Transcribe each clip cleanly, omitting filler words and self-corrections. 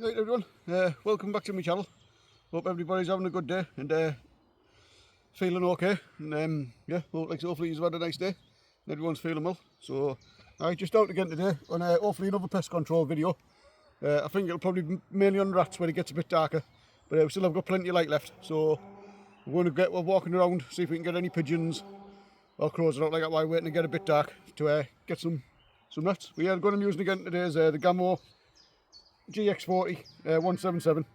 Right everyone, welcome back to my channel. Hope everybody's having a good day and feeling okay. And yeah, hopefully you've had a nice day and everyone's feeling well. So I just out again today on hopefully another pest control video. I think it'll probably be mainly on rats when it gets a bit darker, but we still have got plenty of light left. So we're walking around, see if we can get any pigeons or crows or out like that while waiting to get a bit dark to get some rats. We are going to be using again today is the Gamo GX-40 177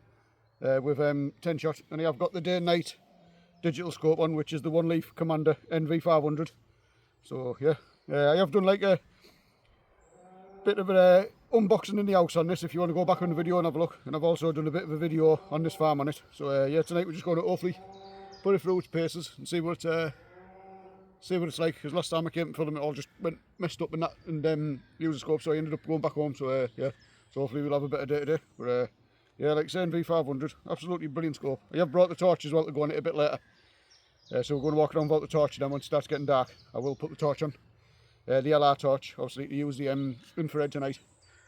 with 10 shot, and I've got the day and night digital scope on, which is the Oneleaf Commander NV500. So yeah, I have done like a bit of an unboxing in the house on this if you want to go back on the video and have a look, and I've also done a bit of a video on this farm on it. So yeah, tonight we're just going to hopefully put it through its paces and see what it's like, because last time I came to film it all just went messed up and that, and used the scope, so I ended up going back home. So yeah, so hopefully we'll have a better day today. But yeah, like I say, NV500, absolutely brilliant scope. I have brought the torch as well to go on it a bit later. So we're going to walk around without the torch, and then once it starts getting dark, I will put the torch on. The LR torch, obviously to use the infrared tonight.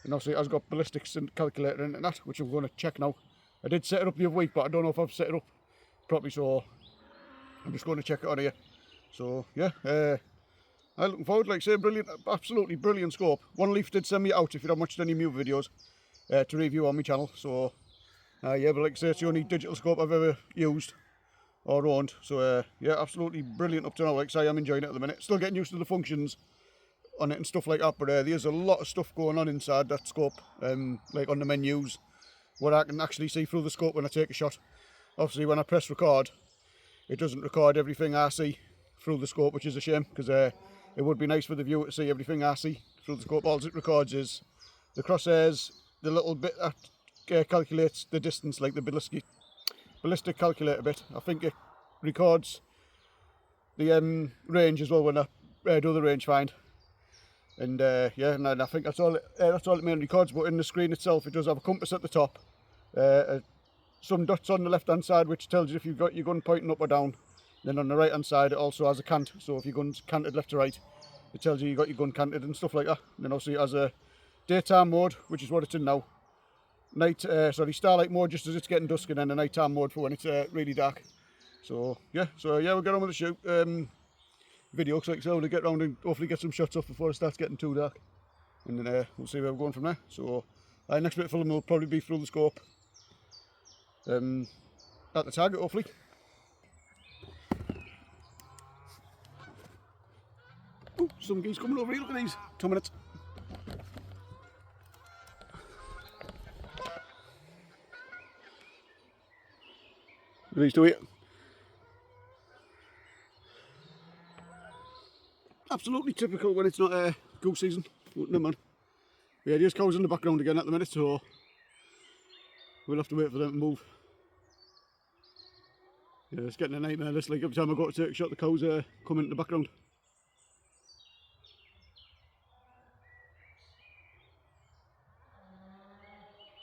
And obviously it has got ballistics and calculator in it and that, which I'm going to check now. I did set it up the other week, but I don't know if I've set it up properly, so I'm just going to check it on here. So yeah, I'm looking forward, like I say, brilliant, absolutely brilliant scope. Oneleaf did send me out if you haven't watched any new videos to review on my channel. So yeah, but like I say, it's the only digital scope I've ever used or owned. So yeah, absolutely brilliant up to now. Like I say, I'm enjoying it at the minute. Still getting used to the functions on it and stuff like that, but there's a lot of stuff going on inside that scope, like on the menus, what I can actually see through the scope when I take a shot. Obviously when I press record, it doesn't record everything I see through the scope, which is a shame, because it would be nice for the viewer to see everything I see through the scope. All it records is the crosshairs, the little bit that calculates the distance, like the ballistic calculator bit. I think it records the range as well when I do the range find. And yeah, and I think that's all it mainly records. But in the screen itself, it does have a compass at the top, some dots on the left hand side which tells you if you've got your gun pointing up or down. Then on the right hand side it also has a cant, so if your gun's canted left to right, it tells you got your gun canted and stuff like that. And then obviously it has a daytime mode, which is what it's in now, starlight mode just as it's getting dusk, and then a nighttime mode for when it's really dark. So yeah, we'll get on with the shoot video, because like I said, we'll get round and hopefully get some shots off before it starts getting too dark, and then we'll see where we're going from there. So next bit of film will probably be through the scope at the target, hopefully. Ooh, some geese coming over here, look at these. 2 minutes. Look at these two here. Absolutely typical when it's not goose season. No man. Yeah, there's cows in the background again at the minute, so we'll have to wait for them to move. Yeah, it's getting a nightmare this, like every time I go to take a shot, the cows come into the background.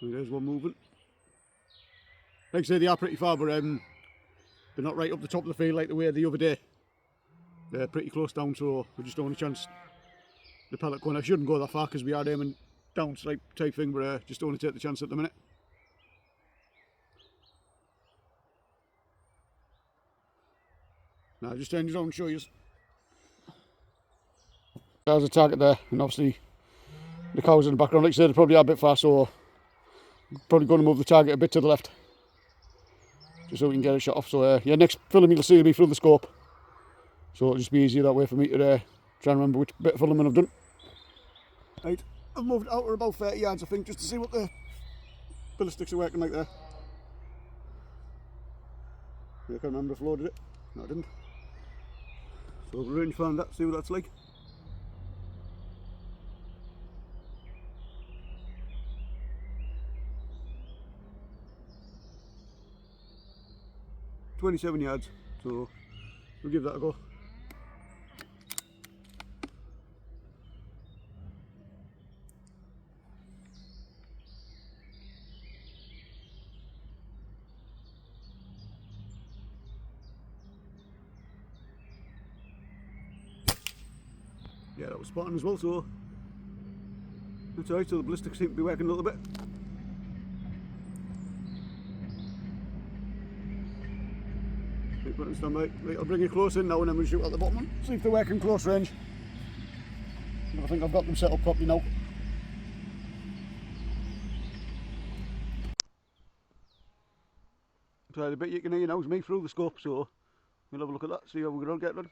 And there's one moving. Like I say, they are pretty far, but they're not right up the top of the field like they were the other day. They're pretty close down, so we just don't want a chance. The pellet gun, I shouldn't go that far because we are aiming down type thing, but just don't want to take the chance at the minute. Now just turn it on and show you. There's a target there, and obviously the cows in the background. Like I said, they probably are a bit far, so probably going to move the target a bit to the left, just so we can get a shot off. So yeah, next film you'll see will be through the scope, so it'll just be easier that way for me to try and remember which bit of filming I've done. Right, I've moved out about 30 yards I think, just to see what the ballistics are working like there. I can't remember if I loaded it. No, I didn't. So we'll range find that, see what that's like. "27 yards, so we'll give that a go. Yeah, that was spot on as well, so that's alright. So the ballistics seem to be working a little bit. Put it in standby. Right, I'll bring you close in now and then we'll shoot at the bottom one. See if they work in close range. I think I've got them set up properly now. So the bit you can hear now is me through the scope, so we'll have a look at that, see how we're going to get done.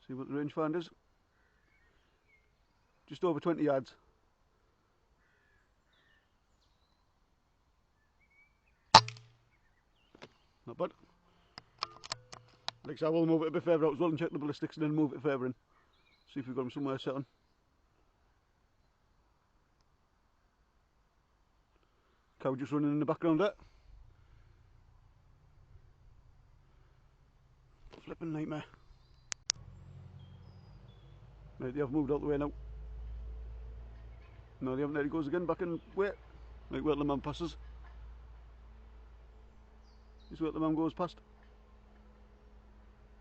See what the rangefinder is. Just over 20 yards. Not bad. Like I said, I will move it a bit further out as well and check the ballistics and then move it further in. See if we've got them somewhere set on. Cow just running in the background there. Flipping nightmare. Right, they have moved out the way now. No, they haven't. There he goes again, back in wait. Right, wait till the man passes. Just wait till the man goes past.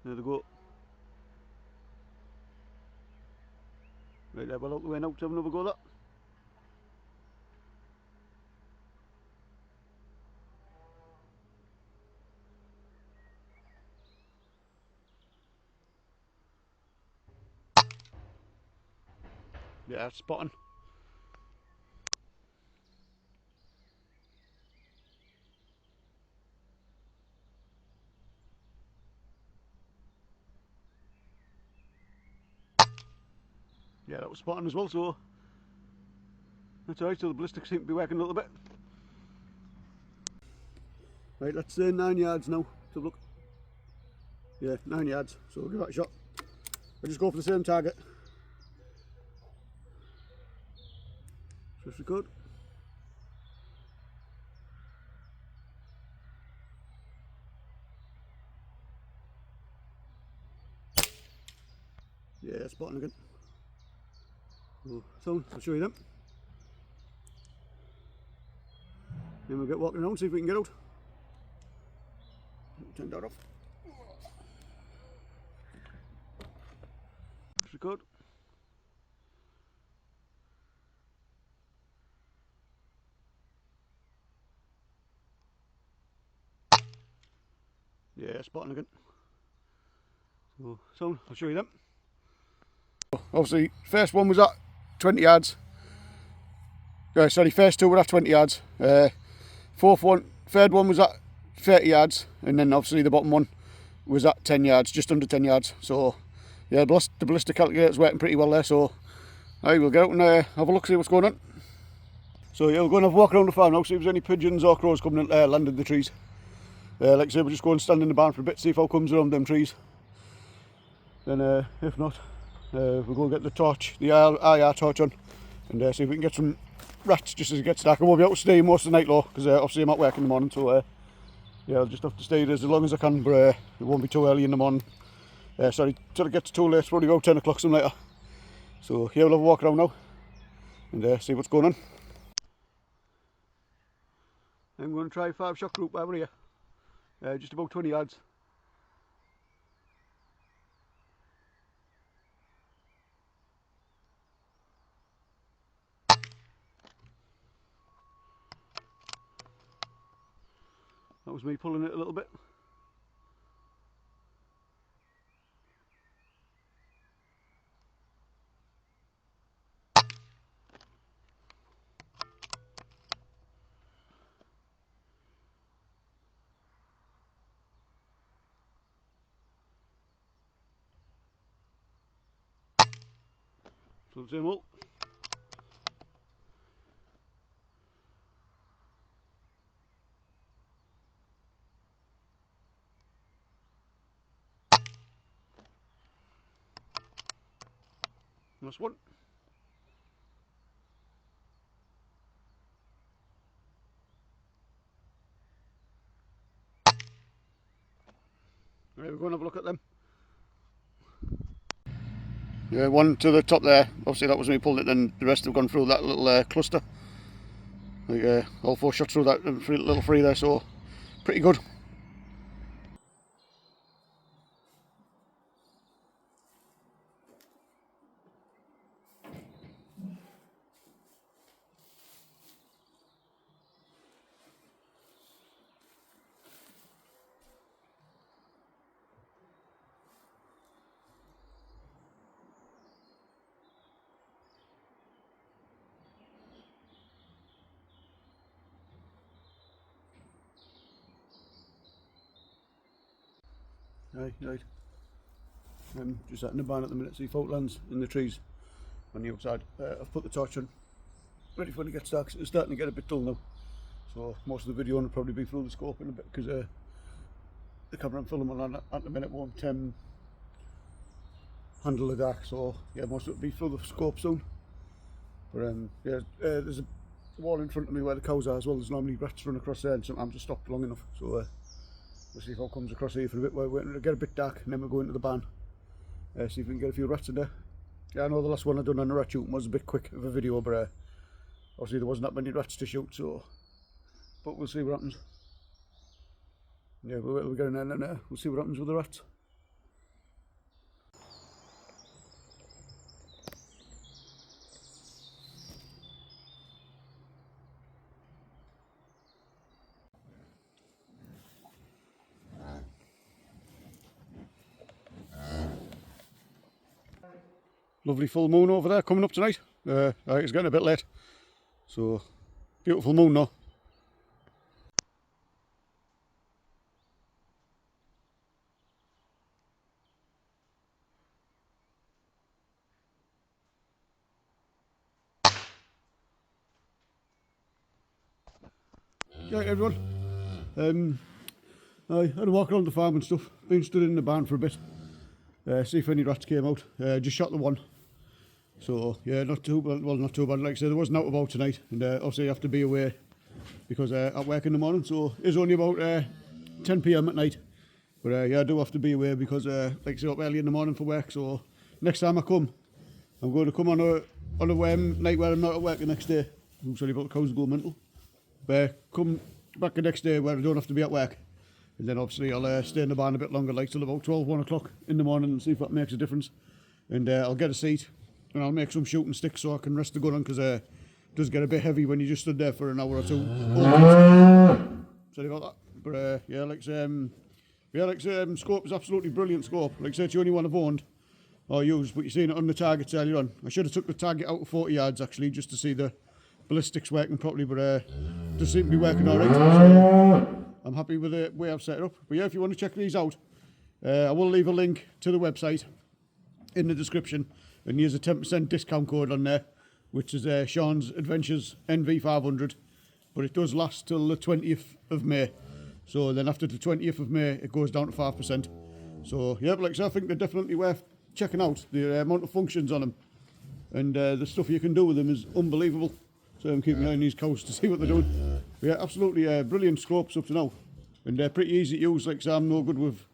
There they go. Right, they're well out the way now to have another go at that. Yeah, spot on. Yeah, that was spot on as well, so that's alright, so the ballistics seem to be working a little bit. Right, let's say 9 yards now. Let's have a look. Yeah, 9 yards, so we'll give that a shot. I'll just go for the same target. Just record. Yeah, spot on again. So, I'll show you them. Then we'll get walking around, see if we can get out. Turn that off. Just record. Yeah, spot on again. So, I'll show you them. Obviously, first one was at 20 yards. Sorry, first two were at 20 yards. Third one was at 30 yards, and then obviously the bottom one was at 10 yards, just under 10 yards. So, yeah, the ballistic calculator's working pretty well there. So, I will get out and have a look, see what's going on. So, yeah, we're going to have a walk around the farm now, see if there's any pigeons or crows coming and landing the trees. Like I say, we'll just go and stand in the barn for a bit, see if how comes around them trees. Then, if not, we'll go get the torch, the IR torch on, and see if we can get some rats just as it gets dark. I won't be able to stay most of the night though, because obviously I'm at work in the morning, so yeah, I'll just have to stay there as long as I can, but it won't be too early in the morning. Sorry, till it gets too late, it's probably about 10 o'clock some later. So yeah, we'll have a walk around now, and see what's going on. I'm going to try 5-shot group over here, just about 20 yards. That was me pulling it a little bit. So the same all. That's one. Right, we're going to have a look at them. Yeah, one to the top there, obviously that was me pulling it, and the rest have gone through that little cluster. Like, all 4 shots through that little free there, so pretty good. Right. Just out in the barn at the minute, see fault lands in the trees on the outside. I've put the torch on, ready for when it gets dark. It's starting to get a bit dull now, so most of the video will probably be through the scope in a bit, because the camera I'm filming on at the minute won't handle the dark, so yeah, most of it will be through the scope soon. But yeah, there's a wall in front of me where the cows are as well. There's normally rats run across there, and sometimes just stopped long enough, so we'll see if it comes across here for a bit while we're waiting to get a bit dark, and then we'll go into the barn, see if we can get a few rats in there. Yeah, I know the last one I done on the rat shooting was a bit quick of a video, but obviously there wasn't that many rats to shoot, so but we'll see what happens. Yeah, we'll get in there and we'll see what happens with the rats. Lovely full moon over there coming up tonight. It's getting a bit late, so beautiful moon now. Yeah, everyone. I had a walk around the farm and stuff. Been stood in the barn for a bit. See if any rats came out. Just shot the one. So yeah, not too bad. Well, not too bad. Like I said, there wasn't out about tonight, and obviously I have to be away because at work in the morning. So it's only about 10 PM at night. But yeah, I do have to be away because like I said, up early in the morning for work. So next time I come, I'm going to come on a night where I'm not at work the next day. I'm sorry about the cows go mental. But come back the next day where I don't have to be at work. And then obviously I'll stay in the barn a bit longer, like till about 12, 1 o'clock in the morning, and see if that makes a difference. And I'll get a seat and I'll make some shooting sticks so I can rest the gun on, because it does get a bit heavy when you just stood there for an hour or two. Sorry about that. But yeah, like I say, scope is absolutely brilliant scope. Like I say, it's the only one I've owned or used, but you've seen it on the targets earlier on. I should have took the target out of 40 yards actually, just to see the ballistics working properly, but does seem to be working alright. So I'm happy with the way I've set it up. But yeah, if you want to check these out, I will leave a link to the website in the description, and there's a 10% discount code on there, which is Sean's Adventures NV500, but it does last till the 20th of May. So then after the 20th of May, it goes down to 5%. So yeah, but like I said, I think they're definitely worth checking out. The amount of functions on them and the stuff you can do with them is unbelievable. So I'm keeping an eye on these cows to see what they're doing. But yeah, absolutely brilliant scopes up to now, and they're pretty easy to use. Like I say, I'm no good with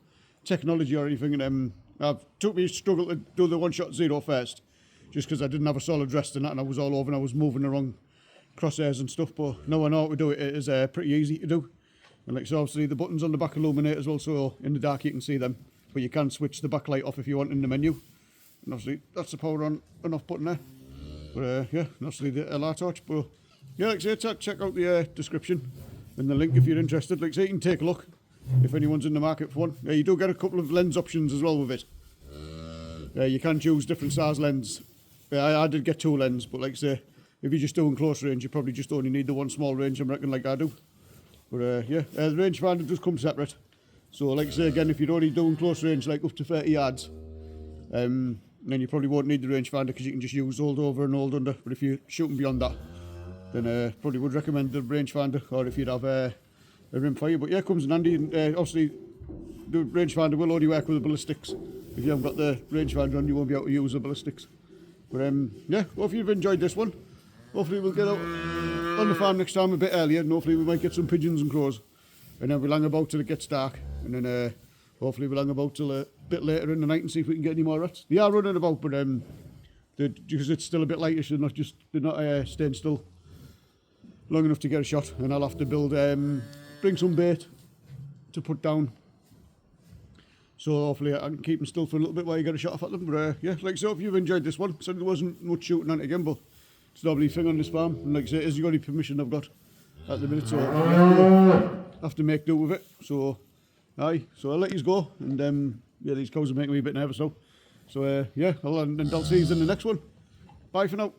technology or anything, and I've took me a struggle to do the one-shot zero first, just because I didn't have a solid rest and that, and I was all over and I was moving the wrong crosshairs and stuff. But now I know how to do it. It is pretty easy to do. And like so, obviously the buttons on the back illuminate as well, so in the dark you can see them. But you can switch the backlight off if you want in the menu. And obviously that's the power on and off button there. But yeah, and obviously the LR torch. But yeah, like I say, check out the description and the link if you're interested. Like I say, you can take a look if anyone's in the market for one. You do get a couple of lens options as well with it. You can choose different size lens. I did get 2 lenses, but like I say, if you're just doing close range, you probably just only need the one small range, I reckon, like I do. But yeah, the rangefinder does come separate. So like I say again, if you're only doing close range, like up to 30 yards, then you probably won't need the rangefinder, because you can just use hold over and hold under. But if you're shooting beyond that, then probably would recommend the rangefinder, or if you'd have a rimfire. But yeah, it comes in handy. And obviously the rangefinder will only work with the ballistics. If you haven't got the rangefinder on, you won't be able to use the ballistics. But yeah, hopefully you've enjoyed this one. Hopefully we'll get out on the farm next time a bit earlier, and hopefully we might get some pigeons and crows, and then we'll hang about till it gets dark, and then hopefully we'll hang about till a bit later in the night and see if we can get any more rats. They are running about, but because it's still a bit lightish, they're not staying still long enough to get a shot, and I'll have to bring some bait to put down, so hopefully I can keep them still for a little bit while you get a shot off at them. But yeah, like so, if you've enjoyed this one, so there wasn't much shooting on it again, but it's a lovely thing on this farm, and like I say, it is the only permission I've got at the minute, so I have to make do with it. So so I'll let you go, and yeah, these cows are making me a bit nervous now. So yeah, and I'll see you in the next one. Bye for now.